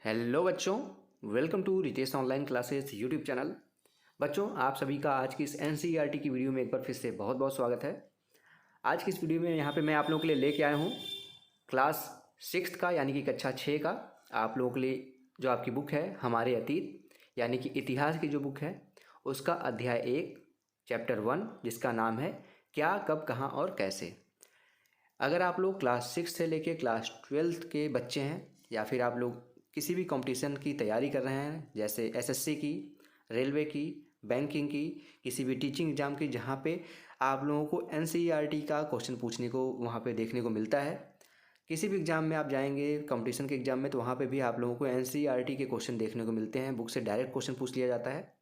Hello बच्चों, welcome to Ritesh online classes YouTube channel. बच्चों, आप सभी का आज की इस एनसीईआरटी की वीडियो में एक बार फिर से बहुत बहुत स्वागत है। आज की इस वीडियो में यहाँ पे मैं आप लोगों के लिए लेके आया हूँ क्लास 6 का यानी कि कक्षा 6 का आप लोगों के लिए जो आपकी बुक है हमारे अतीत यानी कि इतिहास की जो बुक है उसका अध्याय 1 चैप्टर 1 जिसका नाम है क्या कब कहाँ और कैसे। अगर आप लोग क्लास 6 से लेके क्लास 12 के बच्चे हैं या फिर आप लोग किसी भी कंपटीशन की तैयारी कर रहे हैं जैसे एसएससी की, रेलवे की, बैंकिंग की, किसी भी टीचिंग एग्ज़ाम की जहाँ पे आप लोगों को एनसीईआरटी का क्वेश्चन पूछने को वहाँ पे देखने को मिलता है। किसी भी एग्ज़ाम में आप जाएंगे कंपटीशन के एग्ज़ाम में तो वहाँ पे भी आप लोगों को एनसीईआरटी के क्वेश्चन देखने को मिलते हैं, बुक से डायरेक्ट क्वेश्चन पूछ लिया जाता है।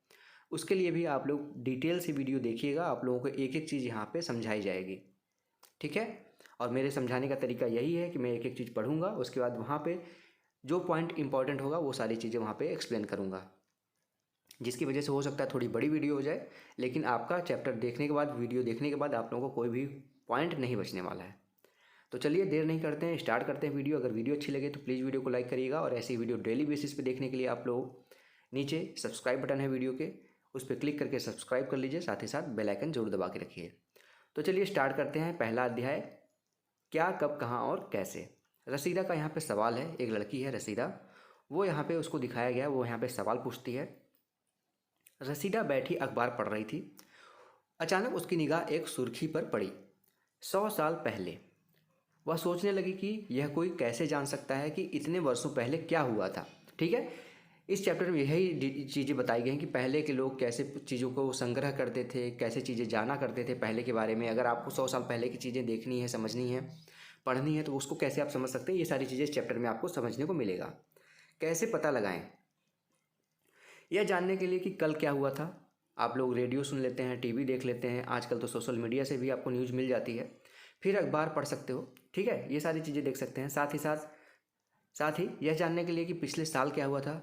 उसके लिए भी आप लोग डिटेल से वीडियो देखिएगा, आप लोगों को एक एक चीज़ यहाँ पर समझाई जाएगी, ठीक है। और मेरे समझाने का तरीका यही है कि मैं एक एक चीज़ पढ़ूंगा, उसके बाद वहाँ पे जो पॉइंट इंपॉर्टेंट होगा वो सारी चीज़ें वहाँ पे एक्सप्लेन करूँगा, जिसकी वजह से हो सकता है थोड़ी बड़ी वीडियो हो जाए, लेकिन आपका चैप्टर देखने के बाद, वीडियो देखने के बाद आप लोगों को कोई भी पॉइंट नहीं बचने वाला है। तो चलिए देर नहीं करते हैं, स्टार्ट करते हैं वीडियो। अगर वीडियो अच्छी लगे तो प्लीज़ वीडियो को लाइक करिएगा और ऐसी वीडियो डेली बेसिस पे देखने के लिए आप लोग नीचे सब्सक्राइब बटन है वीडियो के, उस पर क्लिक करके सब्सक्राइब कर लीजिए, साथ ही साथ बेल आइकन जरूर दबा के रखिए। तो चलिए स्टार्ट करते हैं। पहला अध्याय क्या कब कहाँ और कैसे। रसीदा का यहाँ पे सवाल है, एक लड़की है रसीदा, वो यहाँ पे उसको दिखाया गया, वो यहाँ पे सवाल पूछती है। रसीदा बैठी अखबार पढ़ रही थी, अचानक उसकी निगाह एक सुर्खी पर पड़ी। 100 साल पहले। वह सोचने लगी कि यह कोई कैसे जान सकता है कि इतने वर्षों पहले क्या हुआ था। ठीक है, इस चैप्टर में यही चीज़ें बताई गई हैं कि पहले के लोग कैसे चीज़ों को संग्रह करते थे, कैसे चीज़ें जाना करते थे पहले के बारे में। अगर आपको 100 साल पहले की चीज़ें देखनी है, समझनी है, पढ़नी है तो उसको कैसे आप समझ सकते हैं, ये सारी चीज़ें इस चैप्टर में आपको समझने को मिलेगा। कैसे पता लगाएं, यह जानने के लिए कि कल क्या हुआ था। आप लोग रेडियो सुन लेते हैं, टीवी देख लेते हैं, आजकल तो सोशल मीडिया से भी आपको न्यूज़ मिल जाती है, फिर अखबार पढ़ सकते हो, ठीक है, ये सारी चीज़ें देख सकते हैं। साथ ही यह जानने के लिए कि पिछले साल क्या हुआ था।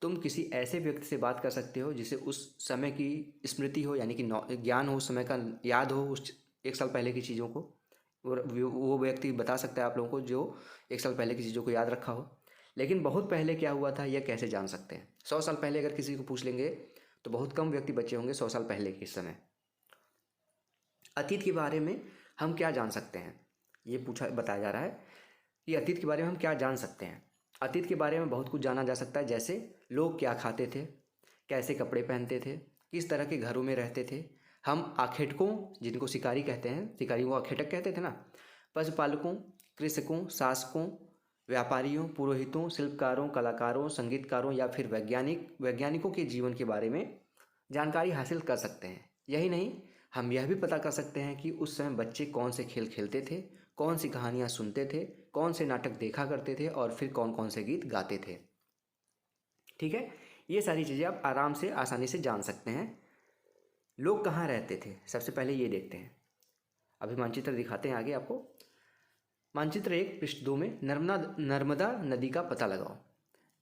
तुम किसी ऐसे व्यक्ति से बात कर सकते हो जिसे उस समय की स्मृति हो, यानी कि ज्ञान हो, उस समय का याद हो, उस 1 साल पहले की चीज़ों को वो व्यक्ति बता सकता है आप लोगों को जो 1 साल पहले की चीज़ों को याद रखा हो। लेकिन बहुत पहले क्या हुआ था यह कैसे जान सकते हैं। 100 साल पहले अगर किसी को पूछ लेंगे तो बहुत कम व्यक्ति बचे होंगे 100 साल पहले के समय। अतीत के बारे में हम क्या जान सकते हैं, ये बताया जा रहा है कि अतीत के बारे में हम क्या जान सकते हैं। अतीत के बारे में बहुत कुछ जाना जा सकता है, जैसे लोग क्या खाते थे, कैसे कपड़े पहनते थे, किस तरह के घरों में रहते थे। हम आखेटकों, जिनको शिकारी कहते हैं, शिकारियों को आखेटक कहते थे ना, पशुपालकों, कृषकों, शासकों, व्यापारियों, पुरोहितों, शिल्पकारों, कलाकारों, संगीतकारों या फिर वैज्ञानिकों के जीवन के बारे में जानकारी हासिल कर सकते हैं। यही नहीं, हम यह भी पता कर सकते हैं कि उस समय बच्चे कौन से खेल खेलते थे, कौन सी कहानियाँ सुनते थे, कौन से नाटक देखा करते थे और फिर कौन कौन से गीत गाते थे। ठीक है, ये सारी चीज़ें आप आराम से, आसानी से जान सकते हैं। लोग कहाँ रहते थे, सबसे पहले ये देखते हैं। अभी मानचित्र दिखाते हैं आगे आपको। मानचित्र 1 पृष्ठ 2 में नर्मदा नदी का पता लगाओ।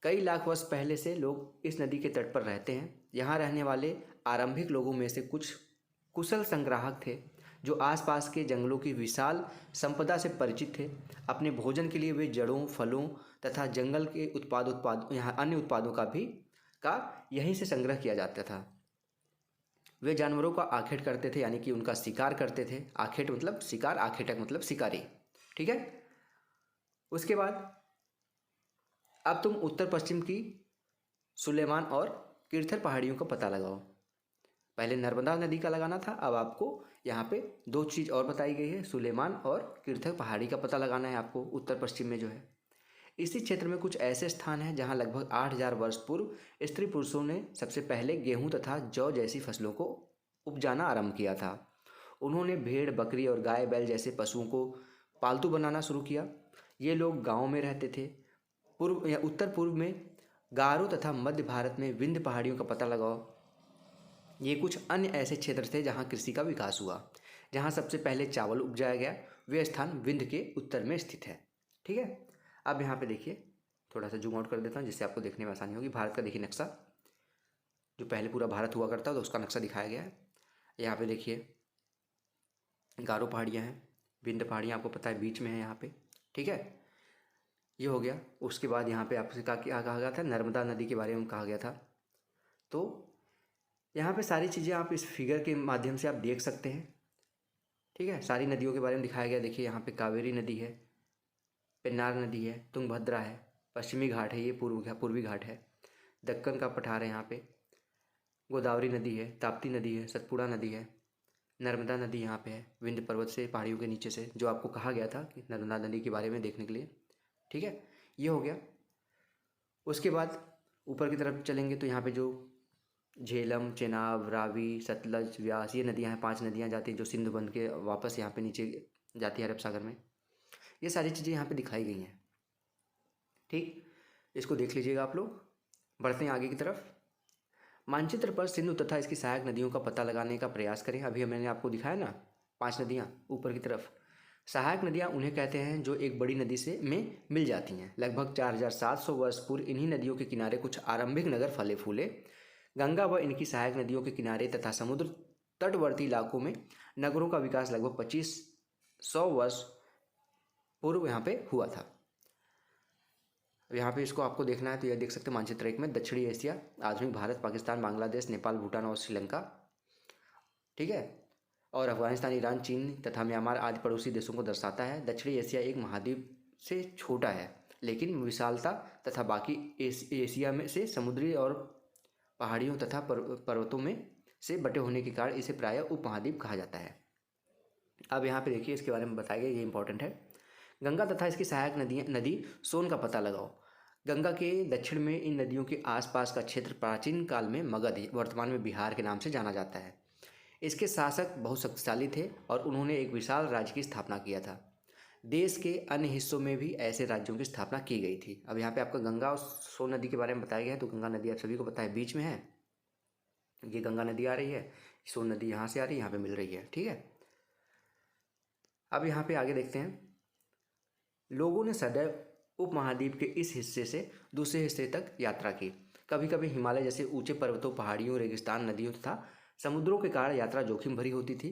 कई लाख वर्ष पहले से लोग इस नदी के तट पर रहते हैं। यहाँ रहने वाले आरंभिक लोगों में से कुछ कुशल संग्राहक थे जो आसपास के जंगलों की विशाल संपदा से परिचित थे। अपने भोजन के लिए वे जड़ों, फलों तथा जंगल के उत्पाद यहाँ अन्य उत्पादों का यहीं से संग्रह किया जाता था। वे जानवरों का आखेट करते थे, यानी कि उनका शिकार करते थे। आखेट मतलब शिकार, आखेटक मतलब शिकारी, ठीक है। उसके बाद अब तुम उत्तर पश्चिम की सुलेमान और किरथर पहाड़ियों का पता लगाओ। पहले नर्मदा नदी का लगाना था, अब आपको यहाँ पे 2 चीज़ और बताई गई है, सुलेमान और किरथर पहाड़ी का पता लगाना है आपको उत्तर पश्चिम में जो है। इसी क्षेत्र में कुछ ऐसे स्थान हैं जहाँ लगभग 8000 वर्ष पूर्व स्त्री पुरुषों ने सबसे पहले गेहूँ तथा जौ जैसी फसलों को उपजाना आरंभ किया था। उन्होंने भेड़, बकरी और गाय बैल जैसे पशुओं को पालतू बनाना शुरू किया। ये लोग गाँव में रहते थे। पूर्व या उत्तर पूर्व में गारो तथा मध्य भारत में विंध्य पहाड़ियों का पता लगाओ। ये कुछ अन्य ऐसे क्षेत्र थे जहाँ कृषि का विकास हुआ। जहाँ सबसे पहले चावल उपजाया गया, वे स्थान विंध्य के उत्तर में स्थित है, ठीक है। अब यहाँ पे देखिए, थोड़ा सा जूम आउट कर देता हूँ जिससे आपको देखने में आसानी होगी। भारत का देखिए नक्शा, जो पहले पूरा भारत हुआ करता था उसका नक्शा दिखाया गया है। यहाँ पे देखिए गारो पहाड़ियाँ हैं, विंध्य पहाड़ियाँ आपको पता है बीच में है यहाँ पे, ठीक है। ये हो गया। उसके बाद यहाँ पे आपसे क्या कहा गया था, नर्मदा नदी के बारे में कहा गया था। तो यहाँ पे सारी चीज़ें आप इस फिगर के माध्यम से आप देख सकते हैं, ठीक है। सारी नदियों के बारे में दिखाया गया। देखिए यहाँ पे कावेरी नदी है, पेन्नार नदी है, तुंगभद्रा है, पश्चिमी घाट है, ये पूर्वी घाट है, दक्कन का पठार है, यहाँ पे गोदावरी नदी है, ताप्ती नदी है, सतपुड़ा नदी है, नर्मदा नदी यहाँ पे है, विंध्य पर्वत से पहाड़ियों के नीचे से, जो आपको कहा गया था कि नर्मदा नदी के बारे में देखने के लिए, ठीक है। ये हो गया। उसके बाद ऊपर की तरफ चलेंगे तो यहाँ पे जो झेलम, चेनाब, रावी, सतलज, व्यास, ये नदियाँ हैं, 5 नदियाँ जाती हैं जो सिंधु बन के वापस यहाँ पे नीचे जाती है अरब सागर में। ये सारी चीज़ें यहाँ पे दिखाई गई हैं, ठीक। इसको देख लीजिएगा आप लोग। बढ़ते हैं आगे की तरफ। मानचित्र पर सिंधु तथा इसकी सहायक नदियों का पता लगाने का प्रयास करें। अभी मैंने आपको दिखाया ना 5 नदियाँ ऊपर की तरफ। सहायक नदियाँ उन्हें कहते हैं जो एक बड़ी नदी से में मिल जाती हैं। लगभग 4700 वर्ष पूर्व इन्हीं नदियों के किनारे कुछ आरंभिक नगर फले फूले। गंगा व इनकी सहायक नदियों के किनारे तथा समुद्र तटवर्ती इलाकों में नगरों का विकास लगभग 2500 वर्ष पूर्व यहाँ पे हुआ था। यहाँ पे इसको आपको देखना है तो यह देख सकते हैं मानचित्र 1 में दक्षिणी एशिया, आधुनिक भारत, पाकिस्तान, बांग्लादेश, नेपाल, भूटान और श्रीलंका, ठीक है। और अफगानिस्तान, ईरान, चीन तथा म्यांमार आदि पड़ोसी देशों को दर्शाता है। दक्षिणी एशिया एक महाद्वीप से छोटा है, लेकिन विशालता तथा बाकी एशिया में से समुद्री और पहाड़ियों तथा पर्वतों में से बटे होने के कारण इसे प्रायः उपमहाद्वीप कहा जाता है। अब यहाँ पे देखिए इसके बारे में बताया गया, ये इंपॉर्टेंट है। गंगा तथा इसकी सहायक नदी सोन का पता लगाओ। गंगा के दक्षिण में इन नदियों के आसपास का क्षेत्र प्राचीन काल में मगध, वर्तमान में बिहार के नाम से जाना जाता है। इसके शासक बहुत शक्तिशाली थे और उन्होंने एक विशाल राज्य की स्थापना किया था। देश के अन्य हिस्सों में भी ऐसे राज्यों की स्थापना की गई थी। अब यहाँ पे आपका गंगा और सोन नदी के बारे में बताया गया है। तो गंगा नदी आप सभी को पता है बीच में है, ये गंगा नदी आ रही है, सोन नदी यहाँ से आ रही है, यहाँ पे मिल रही है, ठीक है। अब यहाँ पे आगे देखते हैं। लोगों ने सदैव उपमहाद्वीप के इस हिस्से से दूसरे हिस्से तक यात्रा की। कभी कभी हिमालय जैसे ऊंचे पर्वतों, पहाड़ियों, रेगिस्तान, नदियों तथा समुद्रों के कारण यात्रा जोखिम भरी होती थी।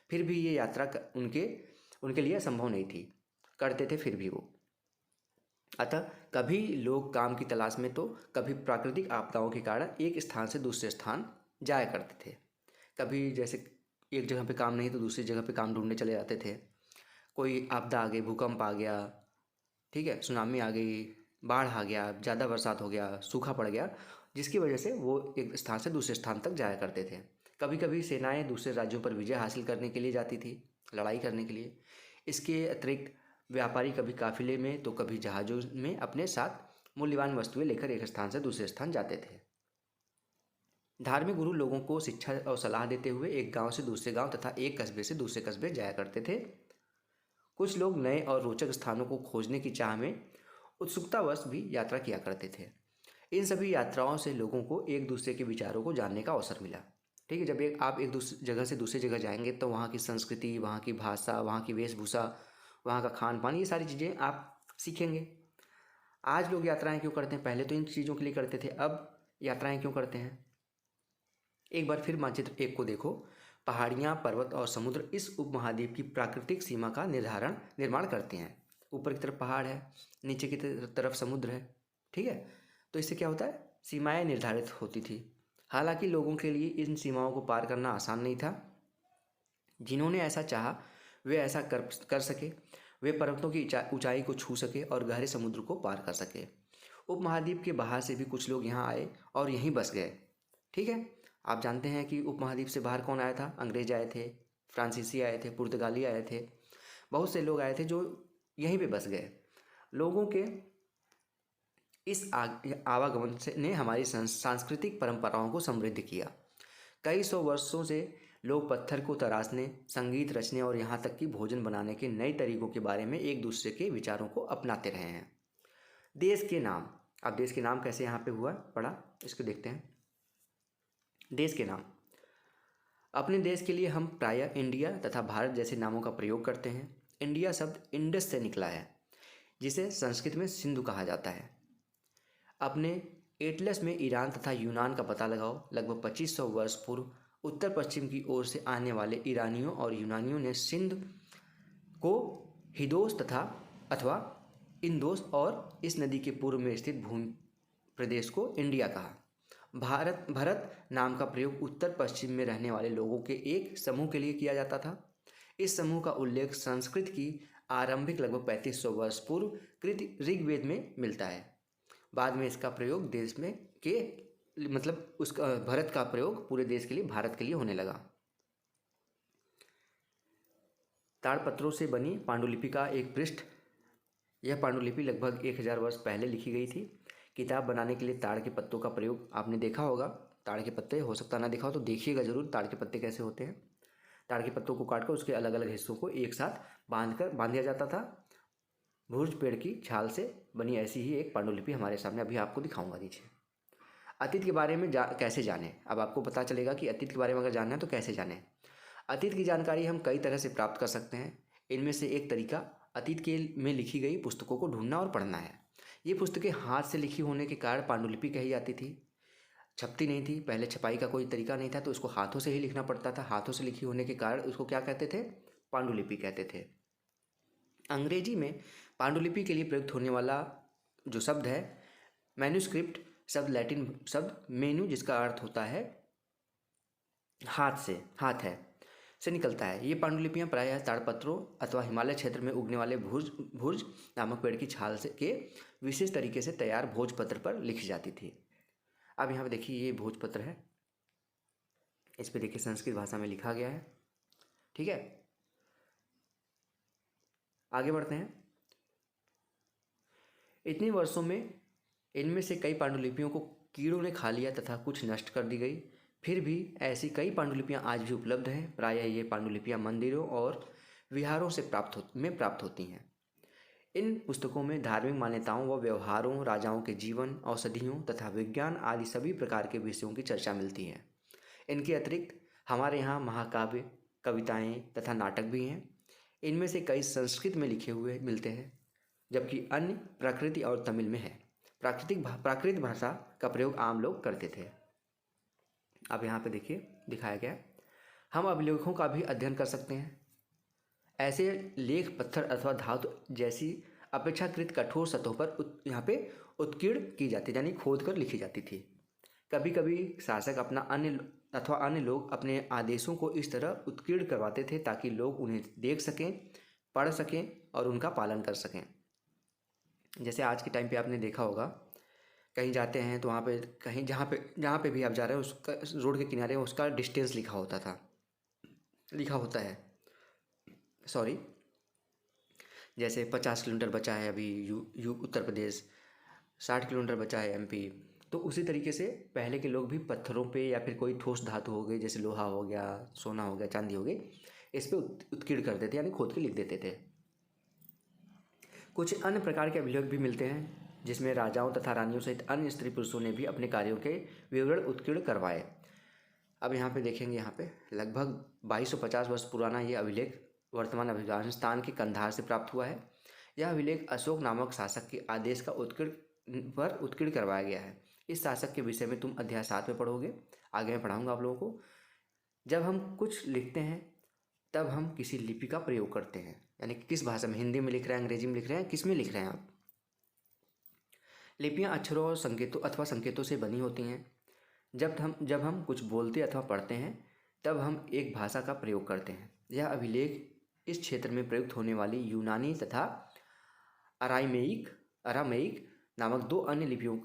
फिर भी ये यात्रा उनके लिए संभव नहीं थी, करते थे फिर भी वो। अतः कभी लोग काम की तलाश में तो कभी प्राकृतिक आपदाओं के कारण एक स्थान से दूसरे स्थान जाया करते थे। कभी जैसे एक जगह पे काम नहीं तो दूसरी जगह पे काम ढूंढने चले जाते थे। कोई आपदा आ गई, भूकंप आ गया, ठीक है, सुनामी आ गई, बाढ़ आ गया, ज़्यादा बरसात हो गया, सूखा पड़ गया, जिसकी वजह से वो एक स्थान से दूसरे स्थान तक जाया करते थे। कभी कभी सेनाएं दूसरे राज्यों पर विजय हासिल करने के लिए जाती थी, लड़ाई करने के लिए। इसके अतिरिक्त व्यापारी कभी काफिले में तो कभी जहाज़ों में अपने साथ मूल्यवान वस्तुएं लेकर एक स्थान से दूसरे स्थान जाते थे। धार्मिक गुरु लोगों को शिक्षा और सलाह देते हुए एक गांव से दूसरे गांव तथा एक कस्बे से दूसरे कस्बे जाया करते थे। कुछ लोग नए और रोचक स्थानों को खोजने की चाह में उत्सुकतावश भी यात्रा किया करते थे। इन सभी यात्राओं से लोगों को एक दूसरे के विचारों को जानने का अवसर मिला, ठीक है। जब आप एक दूसरी जगह से दूसरी जगह जाएंगे तो वहाँ की संस्कृति, वहाँ की भाषा, वहाँ की वेशभूषा, वहाँ का खान पान, ये सारी चीज़ें आप सीखेंगे। आज लोग यात्राएं क्यों करते हैं? पहले तो इन चीज़ों के लिए करते थे, अब यात्राएं क्यों करते हैं? एक बार फिर मानचित्र 1 को देखो। पहाड़ियाँ, पर्वत और समुद्र इस उपमहाद्वीप की प्राकृतिक सीमा का निर्माण करते हैं। ऊपर की तरफ पहाड़ है, नीचे की तरफ समुद्र है, ठीक है। तो इससे क्या होता है, सीमाएं निर्धारित होती थी। हालांकि लोगों के लिए इन सीमाओं को पार करना आसान नहीं था। जिन्होंने ऐसा चाहा वे ऐसा कर सके। वे पर्वतों की ऊंचाई को छू सके और गहरे समुद्र को पार कर सके। उपमहाद्वीप के बाहर से भी कुछ लोग यहाँ आए और यहीं बस गए, ठीक है। आप जानते हैं कि उपमहाद्वीप से बाहर कौन आया था? अंग्रेज आए थे, फ्रांसीसी आए थे, पुर्तगाली आए थे, बहुत से लोग आए थे जो यहीं पे बस गए। लोगों के इस आवागमन से ने हमारी सांस्कृतिक परंपराओं को समृद्ध किया। कई सौ वर्षों से लोग पत्थर को तराशने, संगीत रचने और यहाँ तक कि भोजन बनाने के नए तरीकों के बारे में एक दूसरे के विचारों को अपनाते रहे हैं। देश के नाम। अब देश के नाम कैसे यहाँ पे हुआ पड़ा, इसको देखते हैं। देश के नाम। अपने देश के लिए हम प्रायः इंडिया तथा भारत जैसे नामों का प्रयोग करते हैं। इंडिया शब्द इंडस से निकला है, जिसे संस्कृत में सिंधु कहा जाता है। अपने एटलस में ईरान तथा यूनान का पता लगाओ। लगभग 2500 वर्ष पूर्व उत्तर पश्चिम की ओर से आने वाले ईरानियों और यूनानियों ने सिंध को हिदोस अथवा इंदोस और इस नदी के पूर्व में स्थित भूमि प्रदेश को इंडिया कहा। भरत नाम का प्रयोग उत्तर पश्चिम में रहने वाले लोगों के एक समूह के लिए किया जाता था। इस समूह का उल्लेख संस्कृत की आरंभिक लगभग 3500 वर्ष पूर्व कृत ऋग्वेद में मिलता है। बाद में इसका प्रयोग देश में के मतलब उसका भरत का प्रयोग पूरे देश के लिए, भारत के लिए होने लगा। ताड़पत्रों से बनी पांडुलिपि का एक पृष्ठ। यह पांडुलिपि लगभग 1000 वर्ष पहले लिखी गई थी। किताब बनाने के लिए ताड़ के पत्तों का प्रयोग आपने देखा होगा। ताड़ के पत्ते, हो सकता ना देखा हो तो देखिएगा ज़रूर ताड़ के पत्ते कैसे होते हैं। ताड़ के पत्तों को काटकर उसके अलग अलग हिस्सों को एक साथ बांध दिया जाता था। भुर्ज पेड़ की छाल से बनी ऐसी ही एक पांडुलिपि हमारे सामने अभी आपको दिखाऊंगा। नीचे अतीत के बारे में कैसे जानें। अब आपको पता चलेगा कि अतीत के बारे में अगर जानना है तो कैसे जानें। अतीत की जानकारी हम कई तरह से प्राप्त कर सकते हैं। इनमें से एक तरीका अतीत के में लिखी गई पुस्तकों को ढूंढना और पढ़ना है। ये पुस्तकें हाथ से लिखी होने के कारण पांडुलिपि कही जाती थी। छपती नहीं थी, पहले छपाई का कोई तरीका नहीं था तो उसको हाथों से ही लिखना पड़ता था। हाथों से लिखी होने के कारण उसको क्या कहते थे? पांडुलिपि कहते थे। अंग्रेजी में पांडुलिपि के लिए प्रयुक्त होने वाला जो शब्द है मैन्यूस्क्रिप्ट शब्द लैटिन शब्द मेन्यू, जिसका अर्थ होता है हाथ है, से निकलता है। ये पांडुलिपियाँ प्रायः ताड़पत्रों अथवा हिमालय क्षेत्र में उगने वाले भुर्ज नामक पेड़ की छाल से के विशेष तरीके से तैयार भोजपत्र पर लिखी जाती थी। अब यहाँ पे देखिए ये भोजपत्र है, इस पे देखिए संस्कृत भाषा में लिखा गया है। ठीक है, आगे बढ़ते हैं। इतने वर्षों में इनमें से कई पांडुलिपियों को कीड़ों ने खा लिया तथा कुछ नष्ट कर दी गई। फिर भी ऐसी कई पांडुलिपियाँ आज भी उपलब्ध हैं। प्रायः ये पांडुलिपियाँ मंदिरों और विहारों से प्राप्त होती हैं। इन पुस्तकों में धार्मिक मान्यताओं व व्यवहारों, राजाओं के जीवन, औषधियों तथा विज्ञान आदि सभी प्रकार के विषयों की चर्चा मिलती है। इनके अतिरिक्त हमारे यहाँ महाकाव्य, कविताएँ तथा नाटक भी हैं। इनमें से कई संस्कृत में लिखे हुए मिलते हैं, जबकि अन्य प्राकृत और तमिल में है। प्राकृत भाषा का प्रयोग आम लोग करते थे। अब यहाँ पे देखिए दिखाया गया, हम अभिलेखों का भी अध्ययन कर सकते हैं। ऐसे लेख पत्थर अथवा धातु जैसी अपेक्षाकृत कठोर सतहों पर यहाँ पे उत्कीर्ण की जाती, यानी खोद कर लिखी जाती थी। कभी कभी शासक अन्य लोग अपने आदेशों को इस तरह उत्कीर्ण करवाते थे ताकि लोग उन्हें देख सकें, पढ़ सकें और उनका पालन कर सकें। जैसे आज के टाइम पे आपने देखा होगा, कहीं जाते हैं तो वहाँ पे कहीं जहाँ पे भी आप जा रहे हो उसका रोड के किनारे उसका डिस्टेंस लिखा होता है। सॉरी, जैसे 50 किलोमीटर बचा है अभी उत्तर प्रदेश, 60 किलोमीटर बचा है MP। तो उसी तरीके से पहले के लोग भी पत्थरों पे या फिर कोई ठोस धातु हो गई, जैसे लोहा हो गया, सोना हो गया, चांदी हो गई, इस पे उत्कीर्ण करते थे, यानी खोद के लिख देते थे। कुछ अन्य प्रकार के अभिलेख भी मिलते हैं जिसमें राजाओं तथा रानियों सहित अन्य स्त्री पुरुषों ने भी अपने कार्यों के विवरण उत्कीर्ण करवाए। अब यहाँ पे देखेंगे, यहाँ पे लगभग 2250 वर्ष पुराना ये अभिलेख वर्तमान अफगानिस्तान के कंधार से प्राप्त हुआ है। यह अभिलेख अशोक नामक शासक के आदेश का उत्कीर्ण करवाया गया है। इस शासक के विषय में तुम अध्याय 7 में पढ़ोगे, आगे मैं पढ़ाऊँगा आप लोगों को। जब हम कुछ लिखते हैं तब हम किसी लिपि का प्रयोग करते हैं, यानी कि किस भाषा में, हिंदी में लिख रहे हैं, अंग्रेजी में लिख रहे हैं, किस में लिख रहे हैं आप। लिपियाँ अक्षरों और संकेतों से बनी होती हैं। जब हम कुछ बोलते अथवा पढ़ते हैं तब हम एक भाषा का प्रयोग करते हैं। यह अभिलेख इस क्षेत्र में प्रयुक्त होने वाली यूनानी तथा अरामेइक नामक 2 अन्य लिपियों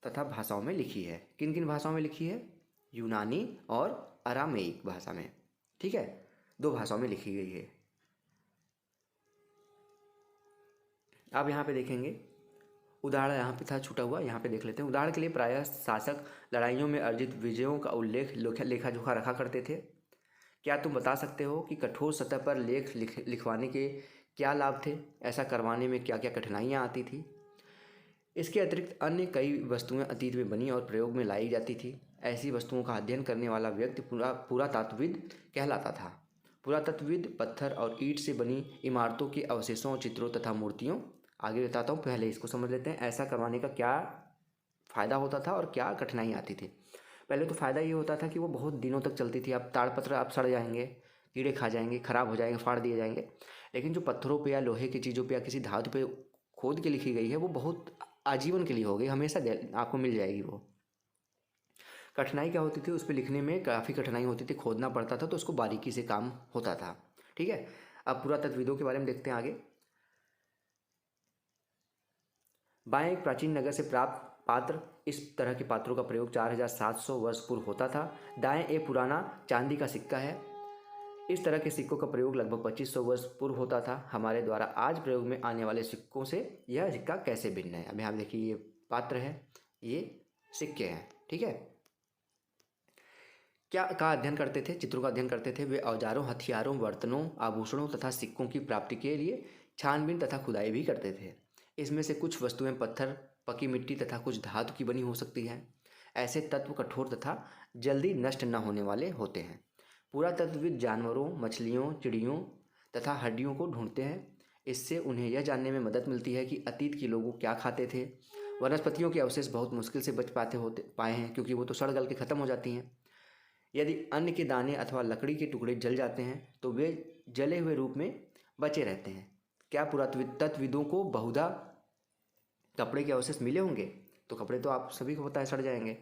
तथा भाषाओं में लिखी है। किन किन भाषाओं में लिखी है? यूनानी और अरामेइक भाषा में। ठीक है, 2 भाषाओं में लिखी गई है। अब यहाँ पे देखेंगे उदाहरण, यहाँ पे था छूटा हुआ, यहाँ पे देख लेते हैं। उदाहरण के लिए प्रायः शासक लड़ाइयों में अर्जित विजयों का उल्लेख लेखा जोखा रखा करते थे। क्या तुम बता सकते हो कि कठोर सतह पर लेख लिखवाने के क्या लाभ थे? ऐसा करवाने में क्या क्या कठिनाइयाँ आती थी? इसके अतिरिक्त अन्य कई वस्तुएं अतीत में बनी और प्रयोग में लाई जाती थी। ऐसी वस्तुओं का अध्ययन करने वाला व्यक्ति पुरातत्वविद कहलाता था। पुरातत्वविद पत्थर और ईंट से बनी इमारतों के अवशेषों, चित्रों तथा मूर्तियों, आगे बताता हूँ, पहले इसको समझ लेते हैं। ऐसा करवाने का क्या फ़ायदा होता था और क्या कठिनाई आती थी? पहले तो फ़ायदा ये होता था कि वो बहुत दिनों तक चलती थी। अब ताड़पत्र आप सड़ जाएंगे, कीड़े खा जाएंगे, ख़राब हो जाएंगे, फाड़ दिए जाएंगे। लेकिन जो पत्थरों पे या लोहे की चीज़ों पे या किसी धातु पे खोद के लिखी गई है वो बहुत आजीवन के लिए हो गई, हमेशा आपको मिल जाएगी वो। कठिनाई क्या होती थी, उस पर लिखने में काफ़ी कठिनाई होती थी, खोदना पड़ता था, तो उसको बारीकी से काम होता था। ठीक है, अब पुरातत्वविदों के बारे में देखते हैं आगे। बाएं एक प्राचीन नगर से प्राप्त पात्र, इस तरह के पात्रों का प्रयोग 4700 वर्ष पूर्व होता था। दाएं एक पुराना चांदी का सिक्का है, इस तरह के सिक्कों का प्रयोग लगभग 2500 वर्ष पूर्व होता था। हमारे द्वारा आज प्रयोग में आने वाले सिक्कों से यह सिक्का कैसे भिन्न है। अब यहाँ देखिए ये पात्र है, ये सिक्के हैं। ठीक है, क्या का अध्ययन करते थे, चित्रों का अध्ययन करते थे। वे औजारों, हथियारों, बर्तनों, आभूषणों तथा सिक्कों की प्राप्ति के लिए छानबीन तथा खुदाई भी करते थे। इसमें से कुछ वस्तुएं पत्थर, पकी मिट्टी तथा कुछ धातु की बनी हो सकती हैं। ऐसे तत्व कठोर तथा जल्दी नष्ट न होने वाले होते हैं। पुरातत्वविद जानवरों, मछलियों, चिड़ियों तथा हड्डियों को ढूंढते हैं। इससे उन्हें यह जानने में मदद मिलती है कि अतीत के लोग क्या खाते थे। वनस्पतियों के अवशेष बहुत मुश्किल से बच पाए हैं, क्योंकि वो तो सड़ गल के ख़त्म हो जाती हैं। यदि अन्न के दाने अथवा लकड़ी के टुकड़े जल जाते हैं तो वे जले हुए रूप में बचे रहते हैं। क्या पुरातत्वविदों को बहुधा कपड़े के अवशेष मिले होंगे? तो कपड़े तो आप सभी को पता है सड़ जाएंगे।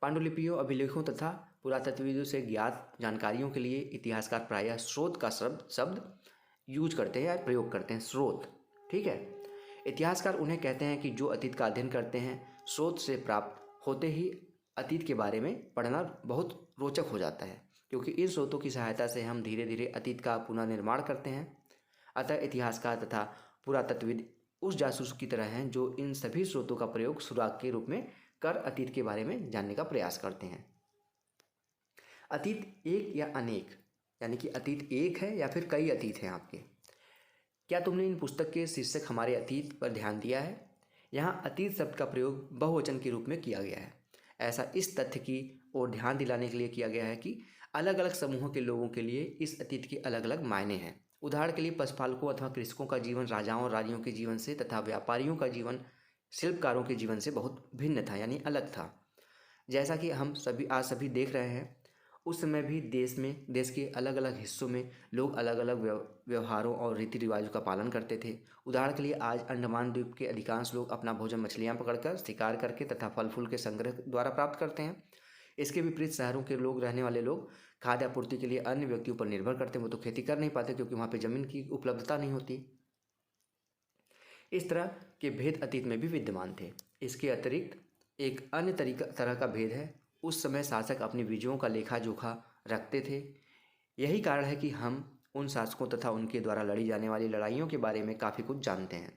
पांडुलिपियों, अभिलेखों तथा पुरातत्वविदों से ज्ञात जानकारियों के लिए इतिहासकार प्रायः स्रोत का शब्द यूज करते हैं या प्रयोग करते हैं, स्रोत। ठीक है, इतिहासकार उन्हें कहते हैं कि जो अतीत का अध्ययन करते हैं, स्रोत से प्राप्त होते ही अतीत के बारे में पढ़ना बहुत रोचक हो जाता है, क्योंकि इन स्रोतों की सहायता से हम धीरे धीरे अतीत का पुनर्निर्माण करते हैं। अतः इतिहासकार तथा पुरातत्वविद उस जासूस की तरह हैं जो इन सभी स्रोतों का प्रयोग सुराग के रूप में कर अतीत के बारे में जानने का प्रयास करते हैं। अतीत एक या अनेक, यानी कि अतीत एक है या फिर कई अतीत हैं आपके। क्या तुमने इन पुस्तक के शीर्षक हमारे अतीत पर ध्यान दिया है? यहाँ अतीत शब्द का प्रयोग बहुवचन के रूप में किया गया है। ऐसा इस तथ्य की ओर ध्यान दिलाने के लिए किया गया है कि अलग अलग समूहों के लोगों के लिए इस अतीत के अलग अलग मायने हैं। उदाहरण के लिए पशुपालकों अथवा कृषकों का जीवन राजाओं और रानियों के जीवन से तथा व्यापारियों का जीवन शिल्पकारों के जीवन से बहुत भिन्न था, यानी अलग था। जैसा कि हम आज सभी देख रहे हैं, उस समय भी देश के अलग अलग हिस्सों में लोग अलग अलग व्यवहारों और रीति रिवाजों का पालन करते थे। उदाहरण के लिए आज अंडमान द्वीप के अधिकांश लोग अपना भोजन मछलियाँ पकड़कर, शिकार करके तथा फल फूल के संग्रह द्वारा प्राप्त करते हैं। इसके विपरीत शहरों के लोग, रहने वाले लोग खाद्य आपूर्ति के लिए अन्य व्यक्तियों पर निर्भर करते हैं। वो तो खेती कर नहीं पाते क्योंकि वहाँ पे ज़मीन की उपलब्धता नहीं होती। इस तरह के भेद अतीत में भी विद्यमान थे। इसके अतिरिक्त एक अन्य तरह का भेद है, उस समय शासक अपनी विजयों का लेखा जोखा रखते थे। यही कारण है कि हम उन शासकों तथा उनके द्वारा लड़ी जाने वाली लड़ाइयों के बारे में काफ़ी कुछ जानते हैं,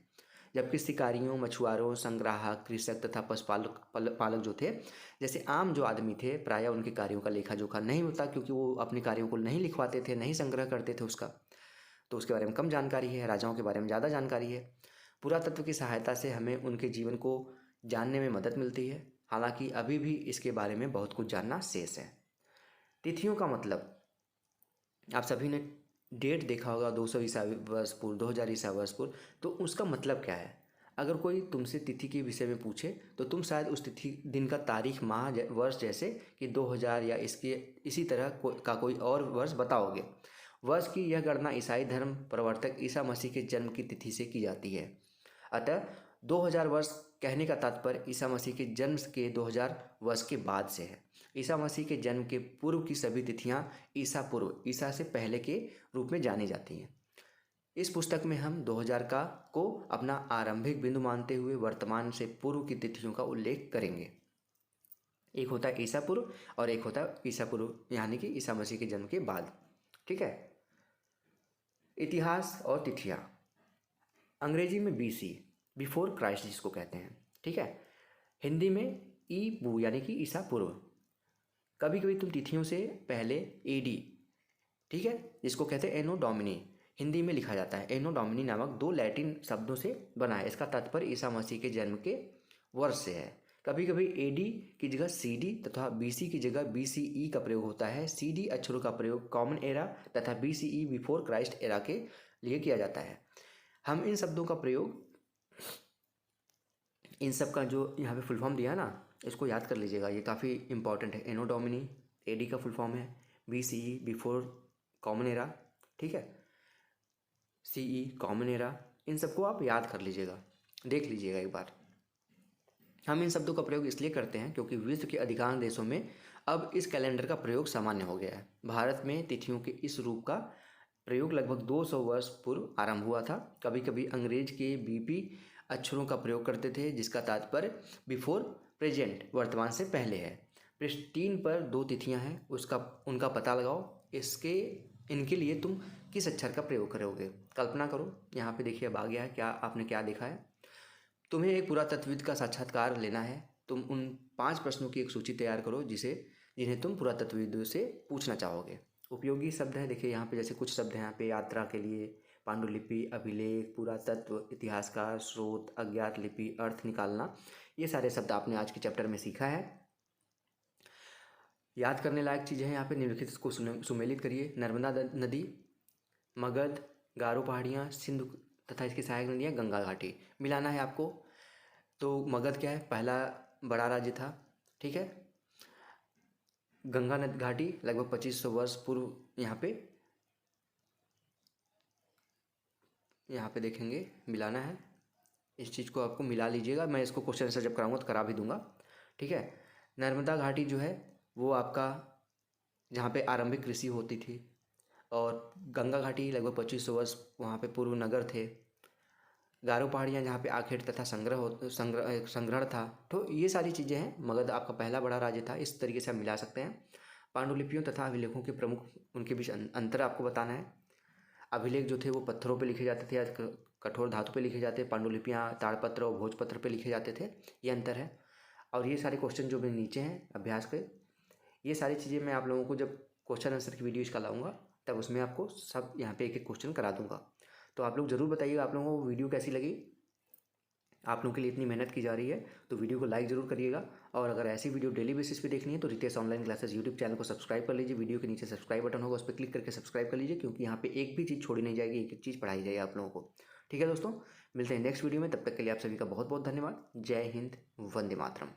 जबकि शिकारियों, मछुआरों, संग्राहक, कृषक तथा पशुपालक जो थे, जैसे आम जो आदमी थे, प्रायः उनके कार्यों का लेखा जोखा नहीं होता, क्योंकि वो अपने कार्यों को नहीं लिखवाते थे, नहीं संग्रह करते थे उसका, तो उसके बारे में कम जानकारी है। राजाओं के बारे में ज़्यादा जानकारी है। पुरातत्व की सहायता से हमें उनके जीवन को जानने में मदद मिलती है, हालांकि अभी भी इसके बारे में बहुत कुछ जानना शेष है। तिथियों का मतलब, आप सभी ने डेट देखा होगा, 200 ईसा वर्ष पूर्व, 2000 ईसा वर्ष पूर्व, तो उसका मतलब क्या है? अगर कोई तुमसे तिथि के विषय में पूछे तो तुम शायद उस तिथि, दिन का तारीख, माह, वर्ष, जैसे कि 2000 या इसी तरह का कोई और वर्ष बताओगे। वर्ष की यह गणना ईसाई धर्म प्रवर्तक ईसा मसीह के जन्म की तिथि से की जाती है। अतः 2000 वर्ष कहने का तात्पर्य ईसा मसीह के जन्म के 2000 वर्ष के बाद से है। ईसा मसीह के जन्म के पूर्व की सभी तिथियां ईसा पूर्व, ईसा से पहले के रूप में जानी जाती हैं। इस पुस्तक में हम 2000 को अपना आरंभिक बिंदु मानते हुए वर्तमान से पूर्व की तिथियों का उल्लेख करेंगे। एक होता है ईसा पूर्व और एक होता है ईसा पूर्व, यानी कि ईसा मसीह के जन्म के बाद। ठीक है, इतिहास और तिथियां, अंग्रेजी में BC, बिफोर क्राइस्ट जिसको कहते हैं। ठीक है, हिंदी में ईपू यानी कि ईसा पूर्व। कभी कभी तुम तिथियों से पहले AD, ठीक है, जिसको कहते हैं एनो डोमिनी, हिंदी में लिखा जाता है। एनो डोमिनी नामक 2 लैटिन शब्दों से बना है। इसका तात्पर्य ईसा मसीह के जन्म के वर्ष से है। कभी कभी AD की जगह CD तथा BC की जगह BCE का प्रयोग होता है। CD अक्षरों का प्रयोग कॉमन एरा तथा BCE बिफोर क्राइस्ट एरा के लिए किया जाता है। हम इन शब्दों का प्रयोग, इन सब का जो यहाँ पे फुल फॉर्म दिया ना, इसको याद कर लीजिएगा, ये काफ़ी इंपॉर्टेंट है। एनो डोमिनी AD का फुल फॉर्म है, BCE बिफोर कॉमन एरा, ठीक है, CE कॉमन एरा, इन सबको आप याद कर लीजिएगा। देख लीजिएगा एक बार। हम इन शब्दों का प्रयोग इसलिए करते हैं क्योंकि विश्व के अधिकांश देशों में अब इस कैलेंडर का प्रयोग सामान्य हो गया है। भारत में तिथियों के इस रूप का प्रयोग लगभग 200 वर्ष पूर्व आरंभ हुआ था। कभी कभी अंग्रेज के बीपी अक्षरों का प्रयोग करते थे, जिसका तात्पर्य बिफोर प्रेजेंट, वर्तमान से पहले है। पृष्ठ 3 पर 2 तिथियां हैं, उनका पता लगाओ। इनके लिए तुम किस अक्षर का प्रयोग करोगे? कल्पना करो। यहाँ पे देखिए अब आ गया है, क्या आपने क्या देखा है। तुम्हें एक पुरातत्वविद का साक्षात्कार लेना है। तुम उन 5 प्रश्नों की एक सूची तैयार करो जिन्हें तुम पुरातत्वविदों से पूछना चाहोगे। उपयोगी शब्द है, देखिए यहाँ पे जैसे कुछ शब्द हैं यहाँ पे, यात्रा के लिए, पांडुलिपि, अभिलेख, पुरातत्व, इतिहासकार, स्रोत, अज्ञात लिपि, अर्थ निकालना। ये सारे शब्द आपने आज के चैप्टर में सीखा है। याद करने लायक चीज़ें हैं यहाँ पे, निम्नलिखित को सुमेलित करिए। नर्मदा नदी, मगध, गारो पहाड़ियाँ, सिंधु तथा इसकी सहायक नदियाँ, गंगा घाटी। मिलाना है आपको। तो मगध क्या है? पहला बड़ा राज्य था, ठीक है। गंगा नदी घाटी लगभग 2500 वर्ष पूर्व यहाँ पे देखेंगे, मिलाना है। इस चीज़ को आपको मिला लीजिएगा, मैं इसको क्वेश्चन आंसर जब कराऊंगा तो करा भी दूंगा, ठीक है। नर्मदा घाटी जो है वो आपका जहाँ पे आरंभिक कृषि होती थी, और गंगा घाटी लगभग 2500 वर्ष वहाँ पे पूर्व नगर थे। गारो पहाड़ियाँ जहाँ पे आखेट तथा संग्रहण था। तो ये सारी चीज़ें हैं। मगध आपका पहला बड़ा राज्य था, इस तरीके से आप मिला सकते हैं। पांडुलिपियों तथा अभिलेखों के प्रमुख उनके बीच अंतर आपको बताना है। अभिलेख जो थे वो पत्थरों पे लिखे जाते थे या कठोर धातु पे लिखे जाते, पांडुलिपियाँ ताड़पत्र और भोजपत्र पे लिखे जाते थे, ये अंतर है। और ये सारे क्वेश्चन जो मेरे नीचे हैं अभ्यास के, ये सारी चीज़ें मैं आप लोगों को जब क्वेश्चन आंसर की वीडियो इसका लाऊंगा तब उसमें आपको सब यहाँ पे एक एक क्वेश्चन करा दूंगा। तो आप लोग ज़रूर बताइएगा आप लोगों को वीडियो कैसी लगी। आप लोगों के लिए इतनी मेहनत की जा रही है तो वीडियो को लाइक ज़रूर करिएगा। और अगर ऐसी वीडियो डेली बेसिस पे देखनी है तो Ritesh online classes YouTube channel को सब्सक्राइब कर लीजिए। वीडियो के नीचे सब्सक्राइब बटन होगा, उस पर क्लिक करके सब्सक्राइब कर लीजिए, क्योंकि यहाँ पे एक भी चीज़ छोड़ी नहीं जाएगी, एक एक चीज़ पढ़ाई जाएगी आप लोगों को। ठीक है दोस्तों, मिलते हैं नेक्स्ट वीडियो में, तब तक के लिए आप सभी का बहुत बहुत धन्यवाद। जय हिंद, वंदे मातरम।